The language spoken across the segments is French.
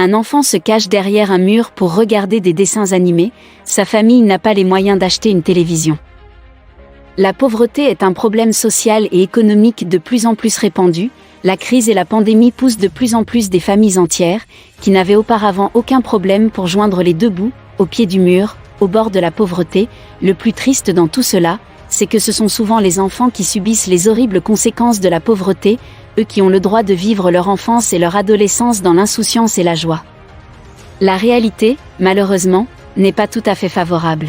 Un enfant se cache derrière un mur pour regarder des dessins animés, sa famille n'a pas les moyens d'acheter une télévision. La pauvreté est un problème social et économique de plus en plus répandu. La crise et la pandémie poussent de plus en plus des familles entières, qui n'avaient auparavant aucun problème pour joindre les deux bouts, au pied du mur, au bord de la pauvreté. Le plus triste dans tout cela, c'est que ce sont souvent les enfants qui subissent les horribles conséquences de la pauvreté, eux qui ont le droit de vivre leur enfance et leur adolescence dans l'insouciance et la joie. La réalité, malheureusement, n'est pas tout à fait favorable.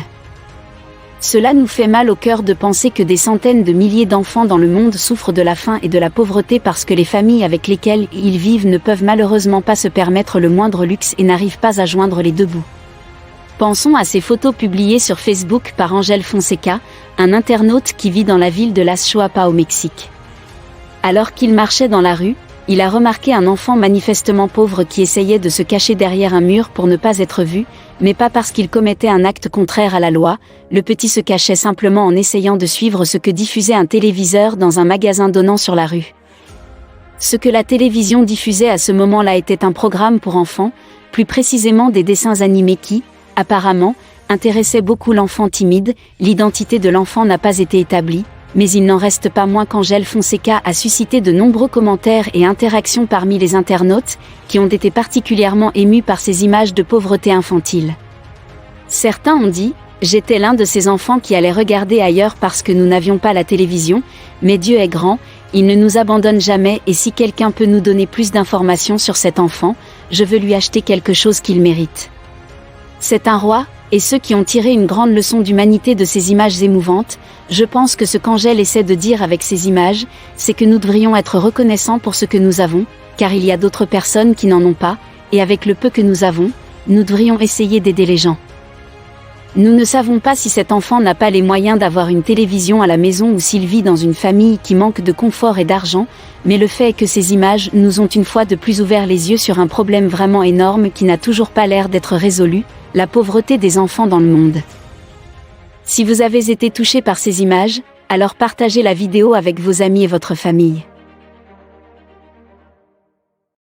Cela nous fait mal au cœur de penser que des centaines de milliers d'enfants dans le monde souffrent de la faim et de la pauvreté parce que les familles avec lesquelles ils vivent ne peuvent malheureusement pas se permettre le moindre luxe et n'arrivent pas à joindre les deux bouts. Pensons à ces photos publiées sur Facebook par Angel Fonseca, un internaute qui vit dans la ville de Las Chuapas au Mexique. Alors qu'il marchait dans la rue, il a remarqué un enfant manifestement pauvre qui essayait de se cacher derrière un mur pour ne pas être vu, mais pas parce qu'il commettait un acte contraire à la loi. Le petit se cachait simplement en essayant de suivre ce que diffusait un téléviseur dans un magasin donnant sur la rue. Ce que la télévision diffusait à ce moment-là était un programme pour enfants, plus précisément des dessins animés qui, apparemment, intéressaient beaucoup l'enfant timide. L'identité de l'enfant n'a pas été établie, mais il n'en reste pas moins qu'Angel Fonseca a suscité de nombreux commentaires et interactions parmi les internautes, qui ont été particulièrement émus par ces images de pauvreté infantile. Certains ont dit « J'étais l'un de ces enfants qui allait regarder ailleurs parce que nous n'avions pas la télévision, mais Dieu est grand, il ne nous abandonne jamais et si quelqu'un peut nous donner plus d'informations sur cet enfant, je veux lui acheter quelque chose qu'il mérite. » C'est un roi, et ceux qui ont tiré une grande leçon d'humanité de ces images émouvantes, je pense que ce qu'Angel essaie de dire avec ces images, c'est que nous devrions être reconnaissants pour ce que nous avons, car il y a d'autres personnes qui n'en ont pas, et avec le peu que nous avons, nous devrions essayer d'aider les gens. Nous ne savons pas si cet enfant n'a pas les moyens d'avoir une télévision à la maison ou s'il vit dans une famille qui manque de confort et d'argent, mais le fait est que ces images nous ont une fois de plus ouvert les yeux sur un problème vraiment énorme qui n'a toujours pas l'air d'être résolu, la pauvreté des enfants dans le monde. Si vous avez été touché par ces images, alors partagez la vidéo avec vos amis et votre famille.